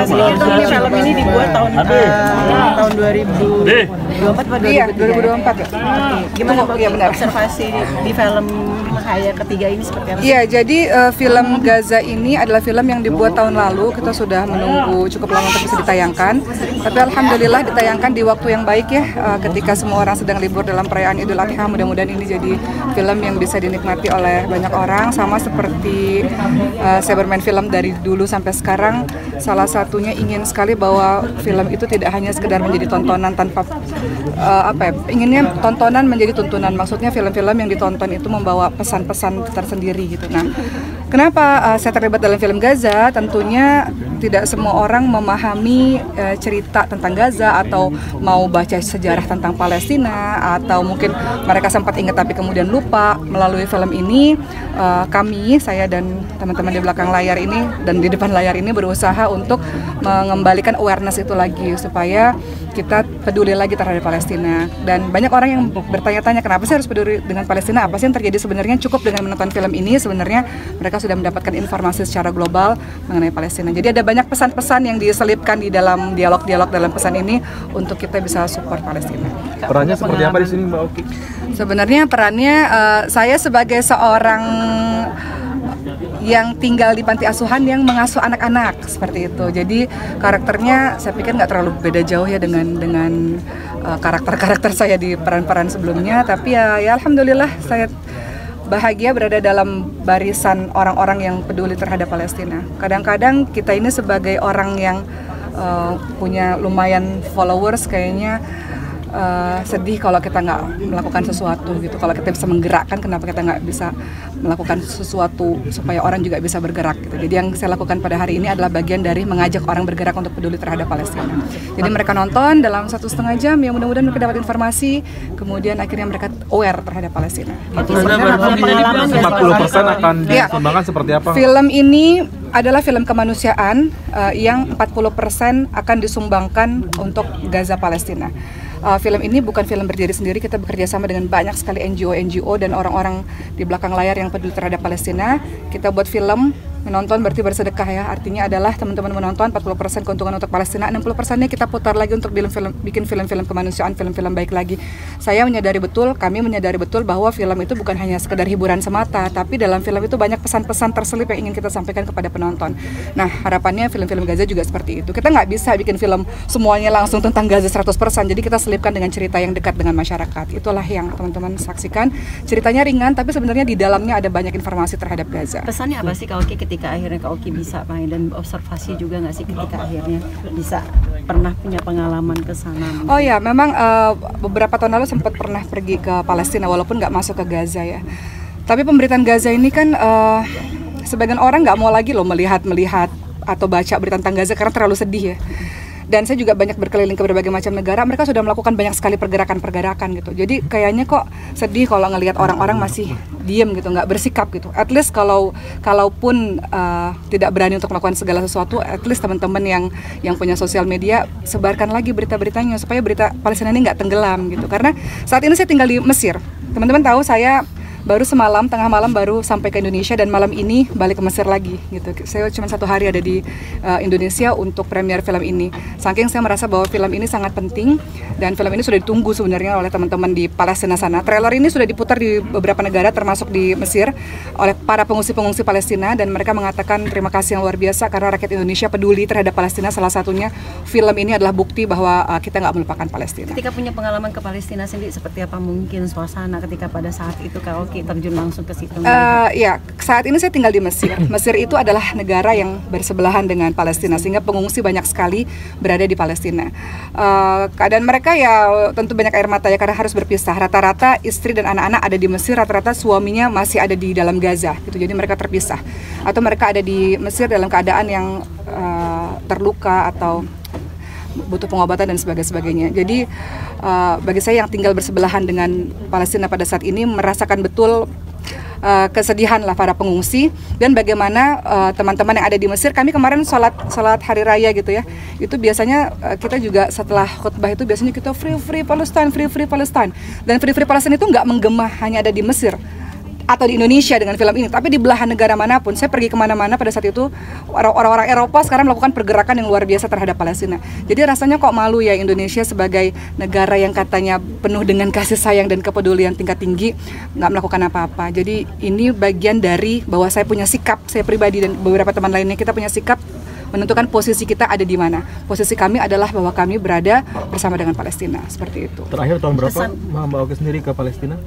ini film ini dibuat tahun 2024 atau 2023? Iya, 2024 ya. Gimana observasi di film Mahaya ketiga ini seperti apa? Iya, jadi film Gaza ini adalah film yang dibuat tahun lalu. Kita sudah menunggu cukup lama untuk bisa ditayangkan. Tapi alhamdulillah ditayangkan di waktu yang baik ya, ketika semua orang sedang libur dalam perayaan Idul Adha. Mudah-mudahan ini jadi film yang bisa dinikmati oleh banyak orang. Sama seperti saya bermain film dari dulu sampai sekarang, salah satunya ingin sekali bahwa film itu tidak hanya sekedar menjadi tontonan tanpa inginnya tontonan menjadi tuntunan. Maksudnya film-film yang ditonton itu membawa pesan-pesan tersendiri gitu. Nah, kenapa saya terlibat dalam film Gaza? Tentunya tidak semua orang memahami cerita tentang Gaza atau mau baca sejarah tentang Palestina, atau mungkin mereka sempat ingat tapi kemudian lupa. Melalui film ini saya dan teman-teman di belakang layar ini dan di depan layar ini berusaha untuk mengembalikan awareness itu lagi supaya kita peduli lagi terhadap Palestina. Dan banyak orang yang bertanya-tanya, kenapa sih harus peduli dengan Palestina? Apa sih yang terjadi sebenarnya? Cukup dengan menonton film ini sebenarnya mereka sudah mendapatkan informasi secara global mengenai Palestina. Jadi ada banyak pesan-pesan yang diselipkan di dalam dialog-dialog dalam pesan ini untuk kita bisa support Palestina. Perannya seperti apa di sini, Mbak Oki? Sebenarnya perannya saya sebagai seorang yang tinggal di panti asuhan yang mengasuh anak-anak seperti itu. Jadi karakternya saya pikir nggak terlalu beda jauh ya dengan karakter-karakter saya di peran-peran sebelumnya. Tapi ya alhamdulillah saya bahagia berada dalam barisan orang-orang yang peduli terhadap Palestina. Kadang-kadang kita ini sebagai orang yang punya lumayan followers kayaknya sedih kalau kita nggak melakukan sesuatu gitu. Kalau kita bisa menggerakkan, kenapa kita nggak bisa melakukan sesuatu supaya orang juga bisa bergerak gitu. Jadi yang saya lakukan pada hari ini adalah bagian dari mengajak orang bergerak untuk peduli terhadap Palestina. Jadi mereka nonton dalam 1,5 jam, ya mudah-mudahan mereka dapat informasi, kemudian akhirnya mereka aware terhadap Palestina. 40% akan disumbangkan seperti apa? Film ini adalah film kemanusiaan yang 40% akan disumbangkan untuk Gaza Palestina. Film ini bukan film berdiri sendiri, kita bekerja sama dengan banyak sekali NGO dan orang-orang di belakang layar yang peduli terhadap Palestina. Kita buat film, menonton berarti bersedekah ya, artinya adalah teman-teman menonton 40% keuntungan untuk Palestina, 60%-nya kita putar lagi untuk bikin film-film kemanusiaan, film-film baik lagi. Kami menyadari betul bahwa film itu bukan hanya sekedar hiburan semata, tapi dalam film itu banyak pesan-pesan terselip yang ingin kita sampaikan kepada penonton. Nah, harapannya film-film Gaza juga seperti itu. Kita nggak bisa bikin film semuanya langsung tentang Gaza 100%, jadi kita selipkan dengan cerita yang dekat dengan masyarakat. Itulah yang teman-teman saksikan. Ceritanya ringan, tapi sebenarnya di dalamnya ada banyak informasi terhadap Gaza. Pesannya apa sih Kak Oki ketika akhirnya Kak Oki bisa main, dan observasi juga nggak sih ketika akhirnya bisa pernah punya pengalaman ke sana? Oh ya, memang beberapa tahun lalu sempat pernah pergi ke Palestina walaupun nggak masuk ke Gaza ya. Tapi pemberitaan Gaza ini kan sebagian orang nggak mau lagi loh melihat atau baca berita tentang Gaza karena terlalu sedih ya. Dan saya juga banyak berkeliling ke berbagai macam negara, mereka sudah melakukan banyak sekali pergerakan gitu. Jadi kayaknya kok sedih kalau ngelihat orang-orang masih diem gitu, nggak bersikap gitu. At least kalaupun tidak berani untuk melakukan segala sesuatu, at least teman-teman yang punya sosial media, sebarkan lagi berita-beritanya supaya berita Palestina ini nggak tenggelam gitu. Karena saat ini saya tinggal di Mesir. Teman-teman tahu saya baru semalam, tengah malam baru sampai ke Indonesia, dan malam ini balik ke Mesir lagi gitu. Saya cuma 1 hari ada di Indonesia untuk premier film ini. Saking saya merasa bahwa film ini sangat penting, dan film ini sudah ditunggu sebenarnya oleh teman-teman di Palestina sana. Trailer ini sudah diputar di beberapa negara termasuk di Mesir oleh para pengungsi-pengungsi Palestina, dan mereka mengatakan terima kasih yang luar biasa karena rakyat Indonesia peduli terhadap Palestina. Salah satunya film ini adalah bukti bahwa kita nggak melupakan Palestina. Ketika punya pengalaman ke Palestina sendiri, seperti apa mungkin suasana ketika pada saat itu Kak Oki terjun langsung ke situ? Ya, saat ini saya tinggal di Mesir. Mesir itu adalah negara yang bersebelahan dengan Palestina, sehingga pengungsi banyak sekali berada di Palestina. Keadaan mereka ya tentu banyak air mata ya karena harus berpisah. Rata-rata istri dan anak-anak ada di Mesir, rata-rata suaminya masih ada di dalam Gaza gitu. Jadi mereka terpisah. Atau mereka ada di Mesir dalam keadaan yang terluka atau butuh pengobatan dan sebagainya. Jadi bagi saya yang tinggal bersebelahan dengan Palestina pada saat ini merasakan betul kesedihan lah para pengungsi, dan bagaimana teman-teman yang ada di Mesir. Kami kemarin sholat hari raya gitu ya, itu biasanya kita juga setelah khutbah itu biasanya kita free Palestine, dan free Palestine itu nggak menggema hanya ada di Mesir. atau di Indonesia dengan film ini, tapi di belahan negara manapun. Saya pergi kemana-mana pada saat itu, orang-orang Eropa sekarang melakukan pergerakan yang luar biasa terhadap Palestina. Jadi rasanya kok malu ya Indonesia sebagai negara yang katanya penuh dengan kasih sayang dan kepedulian tingkat tinggi, nggak melakukan apa-apa. Jadi ini bagian dari bahwa saya punya sikap, saya pribadi dan beberapa teman lainnya, kita punya sikap menentukan posisi kita ada di mana. Posisi kami adalah bahwa kami berada bersama dengan Palestina, seperti itu. Terakhir tahun berapa Mbak Oki sendiri ke Palestina?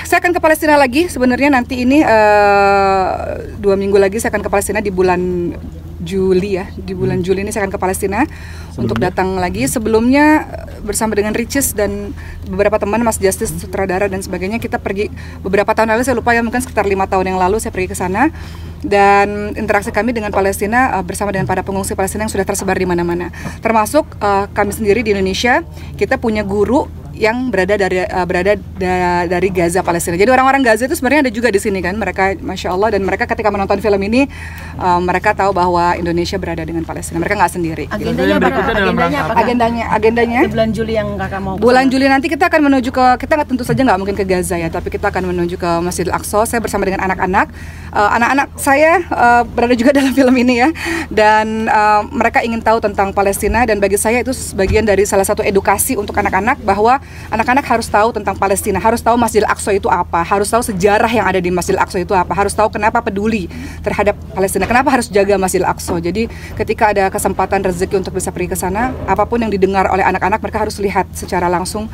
Saya akan ke Palestina lagi sebenarnya nanti ini 2 minggu lagi saya akan ke Palestina di bulan Juli ya. Di bulan Juli ini saya akan ke Palestina untuk datang lagi. Sebelumnya bersama dengan Riches dan beberapa teman, Mas Justice, sutradara dan sebagainya, kita pergi beberapa tahun lalu, saya lupa ya, mungkin sekitar 5 tahun yang lalu saya pergi ke sana. Dan interaksi kami dengan Palestina bersama dengan para pengungsi Palestina yang sudah tersebar di mana-mana. Termasuk kami sendiri di Indonesia, kita punya guru yang berada dari Gaza, Palestina. Jadi orang-orang Gaza itu sebenarnya ada juga di sini kan. Mereka Masya Allah, dan mereka ketika menonton film ini mereka tahu bahwa Indonesia berada dengan Palestina. Mereka nggak sendiri. Agendanya di bulan Juli yang kakak mau kesana. Bulan Juli nanti kita akan menuju ke, kita nggak, tentu saja nggak mungkin ke Gaza ya, tapi kita akan menuju ke Masjidil Aqsa. Saya bersama dengan anak-anak. Anak-anak saya berada juga dalam film ini ya, dan mereka ingin tahu tentang Palestina, dan bagi saya itu sebagian dari salah satu edukasi untuk anak-anak, bahwa anak-anak harus tahu tentang Palestina, harus tahu Masjidil Aqsa itu apa, harus tahu sejarah yang ada di Masjidil Aqsa itu apa, harus tahu kenapa peduli terhadap Palestina, kenapa harus jaga Masjidil Aqsa. Jadi ketika ada kesempatan rezeki untuk bisa pergi ke sana, apapun yang didengar oleh anak-anak, mereka harus lihat secara langsung,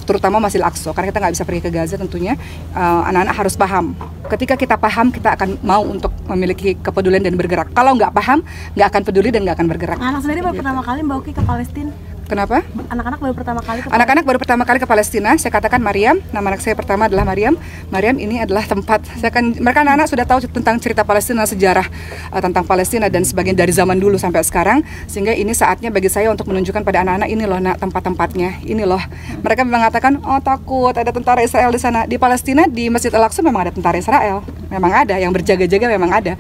terutama Masjidil Aqsa, karena kita nggak bisa pergi ke Gaza tentunya. Anak-anak harus paham. Ketika kita paham, kita akan mau untuk memiliki kepedulian dan bergerak. Kalau nggak paham, nggak akan peduli dan nggak akan bergerak. Anak sendiri baru pertama kali Mbak Oki ke Palestina. Kenapa? Anak-anak baru pertama kali ke Anak-anak baru pertama kali ke Palestina. Saya katakan Mariam, nama anak saya pertama adalah Mariam. Mariam ini adalah tempat, mereka anak-anak sudah tahu tentang cerita Palestina, sejarah tentang Palestina dan sebagian dari zaman dulu sampai sekarang. Sehingga ini saatnya bagi saya untuk menunjukkan pada anak-anak, ini loh nak tempat-tempatnya, ini loh. Mereka mengatakan, oh takut ada tentara Israel di sana. Di Palestina, di Masjid Al-Aqsa memang ada tentara Israel, memang ada yang berjaga-jaga, memang ada.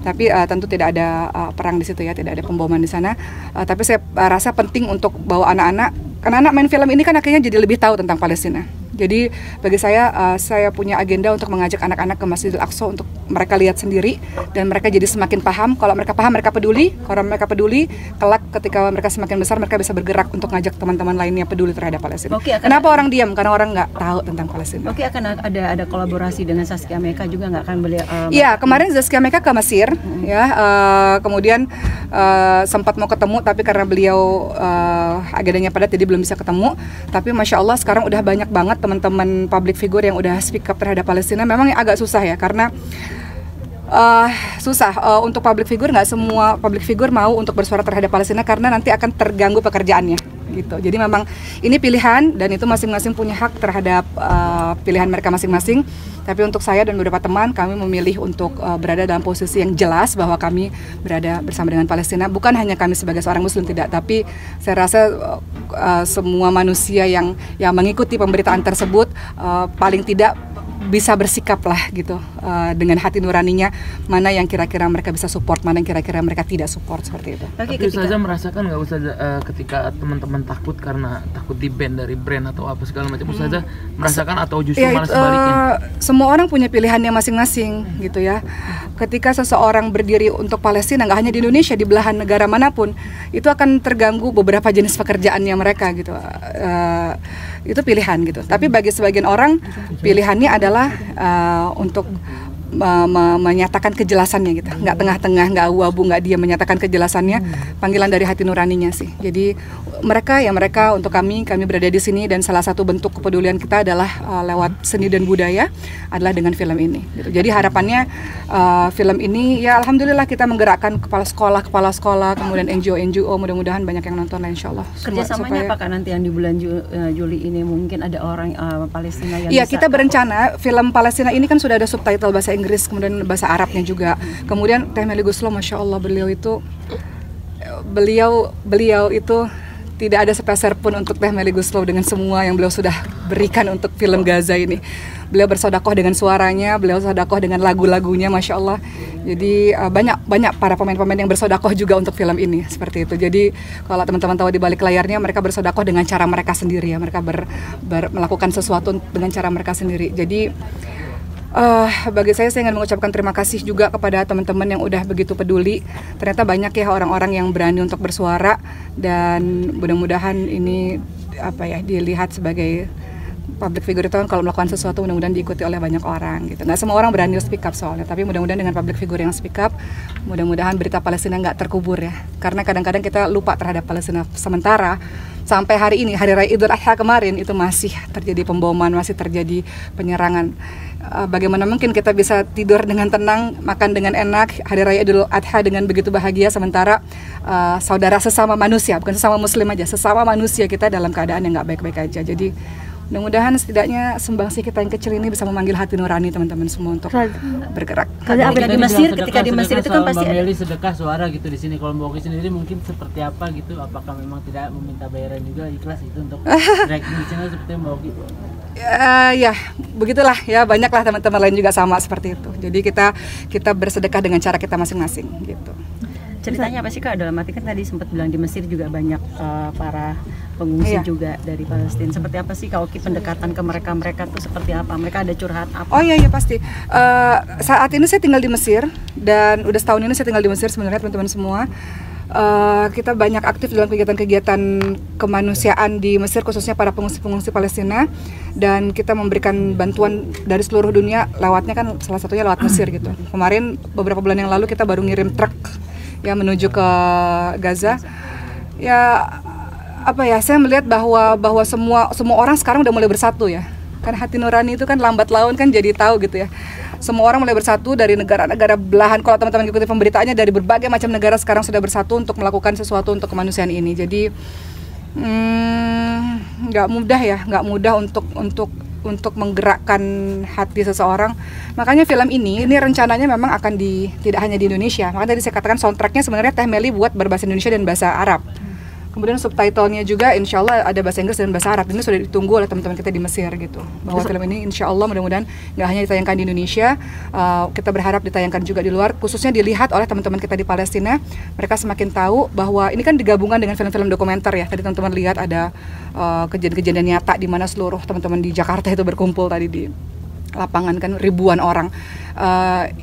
Tapi tentu tidak ada perang di situ ya, tidak ada pemboman di sana. Tapi saya rasa penting untuk bawa anak-anak, karena anak main film ini kan akhirnya jadi lebih tahu tentang Palestina. Jadi bagi saya punya agenda untuk mengajak anak-anak ke Masjidil Aqsa untuk mereka lihat sendiri dan mereka jadi semakin paham. Kalau mereka paham, mereka peduli. Kalau mereka peduli, kelak ketika mereka semakin besar, mereka bisa bergerak untuk ngajak teman-teman lainnya peduli terhadap Palestina. Kenapa orang diam? Karena orang nggak tahu tentang Palestina. Oke, akan ada kolaborasi dengan Zaskia Meka juga nggak akan beliau? Iya, kemarin Zaskia Meka ke Mesir, ya. Kemudian sempat mau ketemu, tapi karena beliau agendanya padat, jadi belum bisa ketemu. Tapi Masya Allah sekarang udah banyak banget teman-teman public figure yang udah speak up terhadap Palestina. Memang agak susah ya, karena susah untuk public figure, nggak semua public figure mau untuk bersuara terhadap Palestina karena nanti akan terganggu pekerjaannya gitu. Jadi memang ini pilihan dan itu masing-masing punya hak terhadap pilihan mereka masing-masing. Tapi untuk saya dan beberapa teman, kami memilih untuk berada dalam posisi yang jelas bahwa kami berada bersama dengan Palestina. Bukan hanya kami sebagai seorang Muslim, tidak, tapi saya rasa semua manusia yang mengikuti pemberitaan tersebut paling tidak bisa bersikap lah gitu dengan hati nuraninya, mana yang kira-kira mereka bisa support, mana yang kira-kira mereka tidak support, seperti itu. Tapi Ustazah merasakan nggak Ustazah ketika teman-teman takut karena takut di ban dari brand atau apa segala macam, Ustazah merasakan atau justru malah sebaliknya? Semua orang punya pilihannya masing-masing gitu ya. Ketika seseorang berdiri untuk Palestina, nggak hanya di Indonesia, di belahan negara manapun, itu akan terganggu beberapa jenis pekerjaannya mereka gitu. Itu pilihan gitu. Tapi bagi sebagian orang pilihannya adalah untuk menyatakan kejelasannya gitu, nggak tengah-tengah, nggak abu-abu, nggak dia menyatakan kejelasannya, panggilan dari hati nuraninya sih. Jadi mereka untuk kami berada di sini dan salah satu bentuk kepedulian kita adalah lewat seni dan budaya adalah dengan film ini. Gitu. Jadi harapannya film ini ya alhamdulillah kita menggerakkan kepala sekolah, kemudian NGO, mudah-mudahan banyak yang nonton lah insyaallah. Kerjasamanya apakah nanti yang di bulan Juli ini mungkin ada orang Palestina yang? Iya, kita berencana film Palestina ini kan sudah ada subtitle bahasa Inggris, kemudian bahasa Arabnya juga. Kemudian Teh Meli Guslow, Masya Allah, beliau itu tidak ada sepeser pun untuk Teh Meli Guslow dengan semua yang beliau sudah berikan untuk film Gaza ini. Beliau bersodakoh dengan suaranya, beliau sodakoh dengan lagu-lagunya, Masya Allah. Jadi banyak para pemain-pemain yang bersodakoh juga untuk film ini, seperti itu. Jadi kalau teman-teman tahu di balik layarnya, mereka bersodakoh dengan cara mereka sendiri ya. Mereka melakukan sesuatu dengan cara mereka sendiri. Jadi Bagi saya ingin mengucapkan terima kasih juga kepada teman-teman yang udah begitu peduli. Ternyata banyak ya orang-orang yang berani untuk bersuara, dan mudah-mudahan ini dilihat sebagai public figure itu kan kalau melakukan sesuatu mudah-mudahan diikuti oleh banyak orang gitu. Nggak semua orang berani speak up soalnya, tapi mudah-mudahan dengan public figure yang speak up, mudah-mudahan berita Palestina nggak terkubur ya. Karena kadang-kadang kita lupa terhadap Palestina. Sementara sampai hari ini, Hari Raya Idul Adha kemarin, itu masih terjadi pemboman, masih terjadi penyerangan. Bagaimana mungkin kita bisa tidur dengan tenang, makan dengan enak, Hari Raya Idul Adha dengan begitu bahagia, sementara saudara sesama manusia, bukan sesama muslim aja, sesama manusia kita dalam keadaan yang nggak baik-baik aja. Jadi mudah-mudahan setidaknya sumbangsi kita yang kecil ini bisa memanggil hati nurani teman-teman semua untuk bergerak. Ketika di Mesir itu kan pasti ada sedekah suara gitu di sini. Kalau Mbak Oki sendiri mungkin seperti apa gitu? Apakah memang tidak meminta bayaran juga, ikhlas itu untuk reaksi channel seperti Mbak Oki? Ya begitulah ya, banyaklah teman-teman lain juga sama seperti itu. Jadi kita bersedekah dengan cara kita masing-masing gitu. Ceritanya apa sih Kak? Dalam arti kan tadi sempat bilang di Mesir juga banyak para pengungsi juga dari Palestina. Seperti apa sih Kak Oki pendekatan ke mereka tuh seperti apa? Mereka ada curhat apa? Oh iya pasti. Saat ini saya tinggal di Mesir, dan udah setahun ini saya tinggal di Mesir sebenarnya teman-teman semua. Kita banyak aktif dalam kegiatan-kegiatan kemanusiaan di Mesir, khususnya para pengungsi-pengungsi Palestina, dan kita memberikan bantuan dari seluruh dunia. Lewatnya kan salah satunya lewat Mesir gitu. Kemarin beberapa bulan yang lalu kita baru ngirim truk ya menuju ke Gaza. Saya melihat bahwa semua orang sekarang udah mulai bersatu ya. Kan hati nurani itu kan lambat laun kan jadi tahu gitu ya. Semua orang mulai bersatu dari negara-negara belahan. Kalau teman-teman ikuti pemberitaannya, dari berbagai macam negara sekarang sudah bersatu untuk melakukan sesuatu untuk kemanusiaan ini. Jadi nggak mudah untuk menggerakkan hati seseorang. Makanya film ini rencananya memang akan tidak hanya di Indonesia. Makanya tadi saya katakan soundtracknya sebenarnya Teh Meli buat berbahasa Indonesia dan bahasa Arab. Kemudian subtitlenya juga insya Allah ada bahasa Inggris dan bahasa Arab. Ini sudah ditunggu oleh teman-teman kita di Mesir gitu. Bahwa film ini insya Allah mudah-mudahan nggak hanya ditayangkan di Indonesia, kita berharap ditayangkan juga di luar, khususnya dilihat oleh teman-teman kita di Palestina. Mereka semakin tahu bahwa ini kan digabungkan dengan film-film dokumenter ya. Tadi teman-teman lihat ada kejadian-kejadian nyata di mana seluruh teman-teman di Jakarta itu berkumpul tadi di lapangan kan, ribuan orang.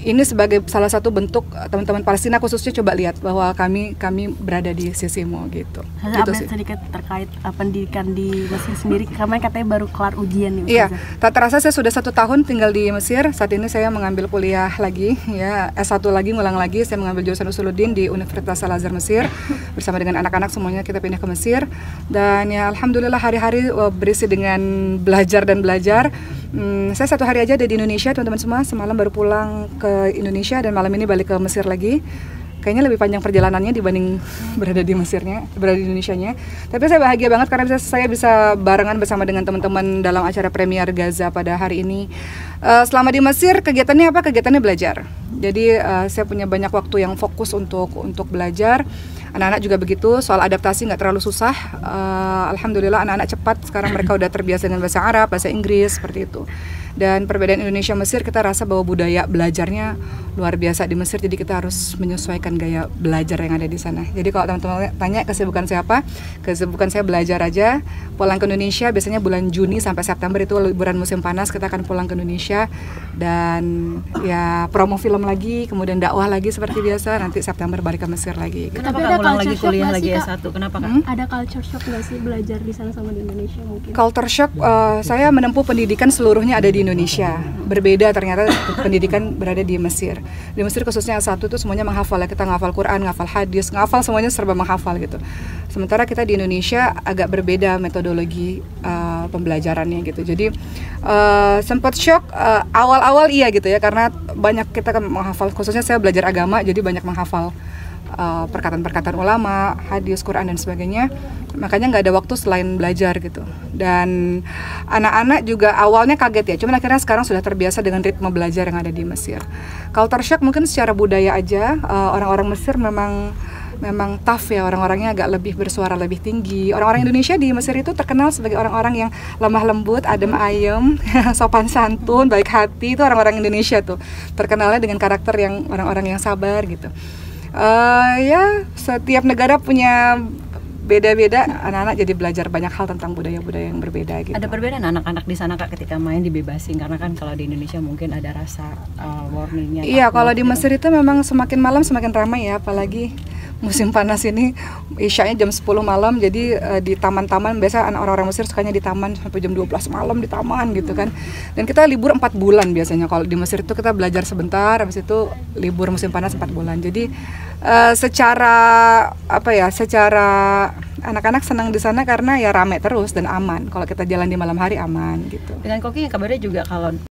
Ini sebagai salah satu bentuk teman-teman Palestina khususnya coba lihat bahwa kami berada di sisimu gitu. Update sedikit terkait pendidikan di Mesir sendiri, kemarin katanya baru kelar ujian nih. Iya, tak terasa saya sudah 1 tahun tinggal di Mesir. Saat ini saya mengambil kuliah lagi ya, S1 lagi, ngulang lagi. Saya mengambil jurusan Usuluddin di Universitas Al-Azhar Mesir. Bersama dengan anak-anak semuanya kita pindah ke Mesir. Dan ya alhamdulillah hari-hari berisi dengan belajar dan belajar. Saya 1 hari aja ada di Indonesia teman-teman semua. Semalam baru pulang ke Indonesia dan malam ini balik ke Mesir lagi. Kayaknya lebih panjang perjalanannya dibanding berada di Indonesianya. Tapi saya bahagia banget karena saya bisa barengan bersama dengan teman-teman dalam acara Premier Gaza pada hari ini. Selama di Mesir kegiatannya apa? Kegiatannya belajar. Jadi saya punya banyak waktu yang fokus untuk belajar. Anak-anak juga begitu, soal adaptasi nggak terlalu susah. Alhamdulillah anak-anak cepat, sekarang mereka udah terbiasa dengan bahasa Arab, bahasa Inggris, seperti itu. Dan perbedaan Indonesia Mesir, kita rasa bahwa budaya belajarnya luar biasa di Mesir, jadi kita harus menyesuaikan gaya belajar yang ada di sana. Jadi kalau teman-teman tanya kesibukan saya apa, kesibukan saya belajar aja. Pulang ke Indonesia biasanya bulan Juni sampai September, itu liburan musim panas, kita akan pulang ke Indonesia dan ya promo film lagi, kemudian dakwah lagi seperti biasa. Nanti September balik ke Mesir lagi. Kenapa nggak pulang lagi kuliah lagi S1? Kenapa Kak? Ada culture shock nggak sih belajar di sana sama di Indonesia mungkin? Culture shock, saya menempuh pendidikan seluruhnya ada di Indonesia. Berbeda ternyata pendidikan berada di Mesir. Di Mesir khususnya S1 itu semuanya menghafal ya. Kita menghafal Quran, menghafal hadis, menghafal semuanya serba menghafal gitu. Sementara kita di Indonesia agak berbeda metodologi pembelajarannya gitu. Jadi sempat shock awal-awal iya gitu ya, karena banyak kita kan menghafal, khususnya saya belajar agama jadi banyak menghafal perkataan-perkataan ulama, hadis, Quran dan sebagainya. Makanya nggak ada waktu selain belajar gitu. Dan anak-anak juga awalnya kaget ya, cuman akhirnya sekarang sudah terbiasa dengan ritme belajar yang ada di Mesir. Culture shock mungkin secara budaya aja, orang-orang Mesir memang tough ya, orang-orangnya agak lebih bersuara lebih tinggi. Orang-orang Indonesia di Mesir itu terkenal sebagai orang-orang yang lemah lembut, adem ayem, sopan santun, baik hati. Itu orang-orang Indonesia tuh terkenalnya dengan karakter yang orang-orang yang sabar gitu. Ya setiap negara punya beda-beda, anak-anak jadi belajar banyak hal tentang budaya-budaya yang berbeda gitu. Ada perbedaan anak-anak di sana Kak ketika main dibebasin, karena kan kalau di Indonesia mungkin ada rasa warningnya. Iya, kalau di Mesir itu memang semakin malam semakin ramai ya, apalagi musim panas ini, isyanya jam 10 malam, jadi di taman-taman, biasa orang-orang Mesir sukanya di taman sampai jam 12 malam di taman gitu kan. Dan kita libur 4 bulan biasanya, kalau di Mesir itu kita belajar sebentar, habis itu libur musim panas 4 bulan. Jadi secara anak-anak senang di sana karena ya rame terus dan aman. Kalau kita jalan di malam hari aman gitu. Dengan Koki kabarnya juga kalau